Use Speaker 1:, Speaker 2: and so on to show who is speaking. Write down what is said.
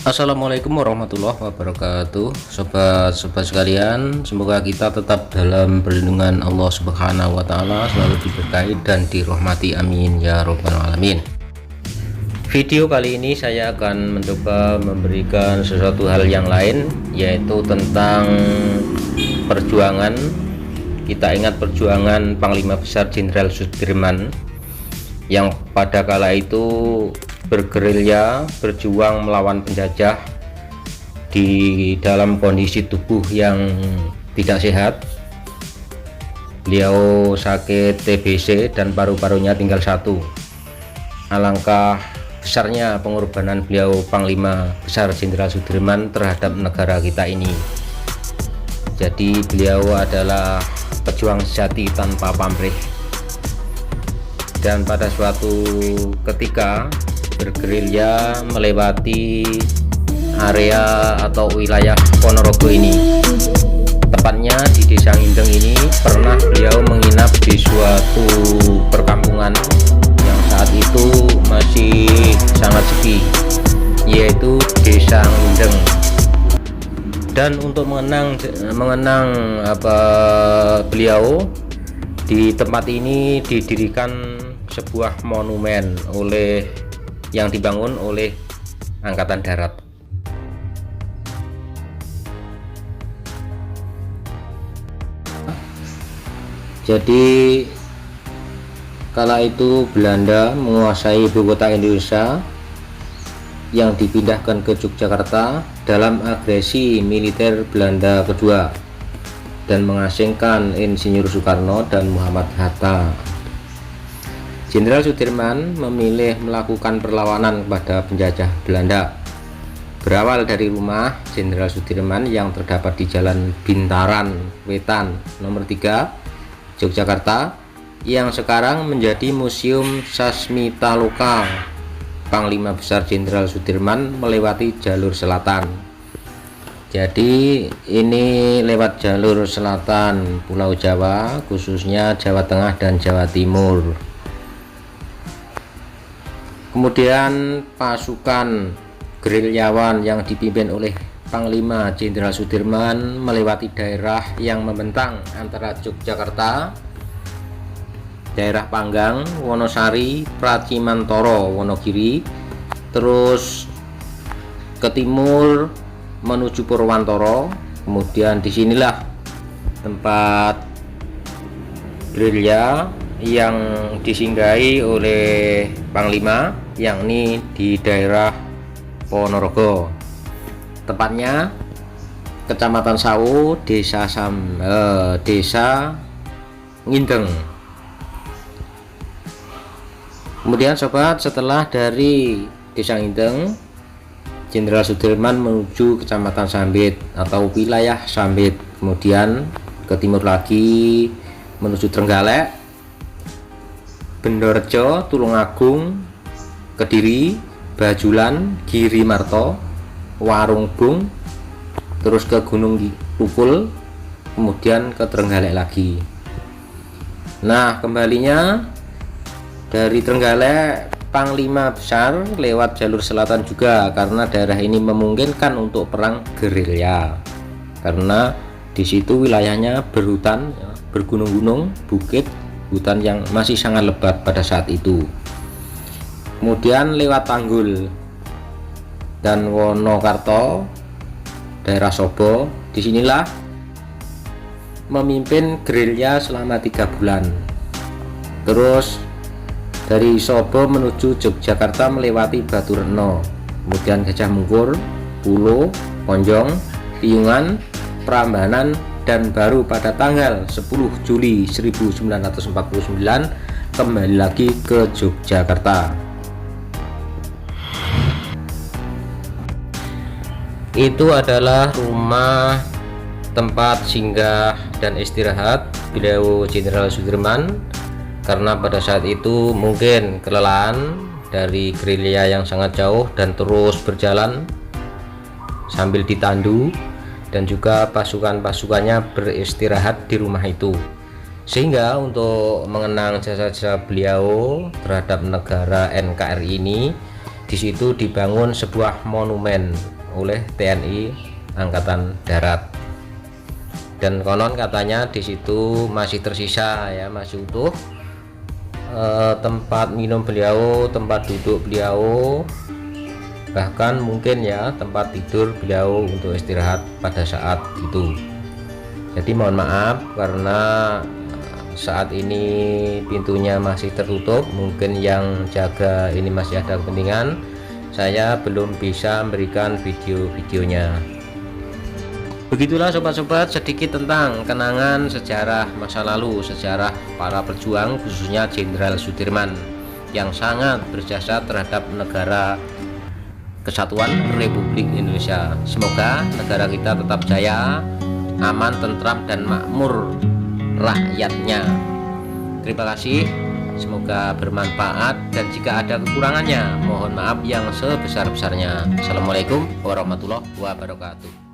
Speaker 1: Assalamualaikum warahmatullahi wabarakatuh. Sobat-sobat sekalian, semoga kita tetap dalam perlindungan Allah Subhanahu wa Ta'ala, selalu diberkahi dan dirahmati, amin ya robbal alamin. Video kali ini saya akan mencoba memberikan sesuatu hal yang lain, yaitu tentang perjuangan. Kita ingat perjuangan Panglima Besar Jenderal Sudirman yang pada kala itu bergerilya, berjuang melawan penjajah di dalam kondisi tubuh yang tidak sehat. Beliau sakit TBC dan paru-parunya tinggal satu. Alangkah besarnya pengorbanan beliau Panglima Besar Jenderal Sudirman terhadap negara kita ini. Jadi beliau adalah pejuang sejati tanpa pamrih. Dan pada suatu ketika bergerilya melewati area atau wilayah Ponorogo ini, tepatnya di Desa Ngindeng ini, pernah beliau menginap di suatu perkampungan yang saat itu masih sangat sepi, yaitu Desa Ngindeng. Dan untuk mengenang beliau, di tempat ini didirikan sebuah monumen yang dibangun oleh Angkatan Darat. Jadi kala itu Belanda menguasai ibu kota Indonesia yang dipindahkan ke Yogyakarta dalam agresi militer Belanda kedua dan mengasingkan Insinyur Soekarno dan Muhammad Hatta. Jenderal Sudirman memilih melakukan perlawanan kepada penjajah Belanda. Berawal dari rumah Jenderal Sudirman yang terdapat di Jalan Bintaran Wetan nomor 3, Yogyakarta, yang sekarang menjadi Museum Sasmitaloka. Panglima Besar Jenderal Sudirman melewati jalur selatan. Jadi ini lewat jalur selatan Pulau Jawa, khususnya Jawa Tengah dan Jawa Timur. Kemudian pasukan gerilyawan yang dipimpin oleh Panglima Jenderal Sudirman melewati daerah yang membentang antara Yogyakarta, daerah Panggang, Wonosari, Pracimantoro, Wonogiri, terus ke timur menuju Purwantoro. Kemudian disinilah tempat gerilya yang disinggahi oleh Panglima, yakni di daerah Ponorogo, tepatnya Kecamatan Sawu, Desa Ngindeng. Kemudian sobat, setelah dari Desa Ngindeng, Jenderal Sudirman menuju Kecamatan Sambit atau wilayah Sambit, kemudian ke timur lagi menuju Trenggalek, Bendorejo, Tulungagung, Kediri, Bajulan, Giri Marto, Warungbung, terus ke Gunung Pukul, kemudian ke Trenggalek lagi. Nah, kembalinya dari Trenggalek, Panglima Besar lewat jalur selatan juga karena daerah ini memungkinkan untuk perang gerilya, karena di situ wilayahnya berhutan, bergunung-gunung, bukit, hutan yang masih sangat lebat pada saat itu. Kemudian lewat Tanggul dan Wonokarto, daerah Sobo. Disinilah memimpin gerilya selama 3 bulan. Terus dari Sobo menuju Yogyakarta melewati Baturetno, kemudian Gajah Mungkur, Pulo, Ponjong, Piyungan, Prambanan, dan baru pada tanggal 10 Juli 1949 kembali lagi ke Yogyakarta. Itu adalah rumah tempat singgah dan istirahat beliau Jenderal Sudirman, karena pada saat itu mungkin kelelahan dari gerilya yang sangat jauh dan terus berjalan sambil ditandu, dan juga pasukan-pasukannya beristirahat di rumah itu. Sehingga untuk mengenang jasa-jasa beliau terhadap negara NKRI ini, Di situ dibangun sebuah monumen oleh TNI Angkatan Darat, dan konon katanya di situ masih tersisa ya, masih utuh tempat minum beliau, tempat duduk beliau, bahkan mungkin ya tempat tidur beliau untuk istirahat pada saat itu. Jadi mohon maaf karena saat ini pintunya masih tertutup, mungkin yang jaga ini masih ada kepentingan, saya belum bisa memberikan video-videonya. Begitulah sobat-sobat, sedikit tentang kenangan sejarah masa lalu, sejarah para pejuang khususnya Jenderal Sudirman yang sangat berjasa terhadap negara Kesatuan Republik Indonesia. Semoga negara kita tetap jaya, aman, tentram, dan makmur rakyatnya. Terima kasih, semoga bermanfaat, dan jika ada kekurangannya mohon maaf yang sebesar-besarnya. Assalamualaikum warahmatullahi wabarakatuh.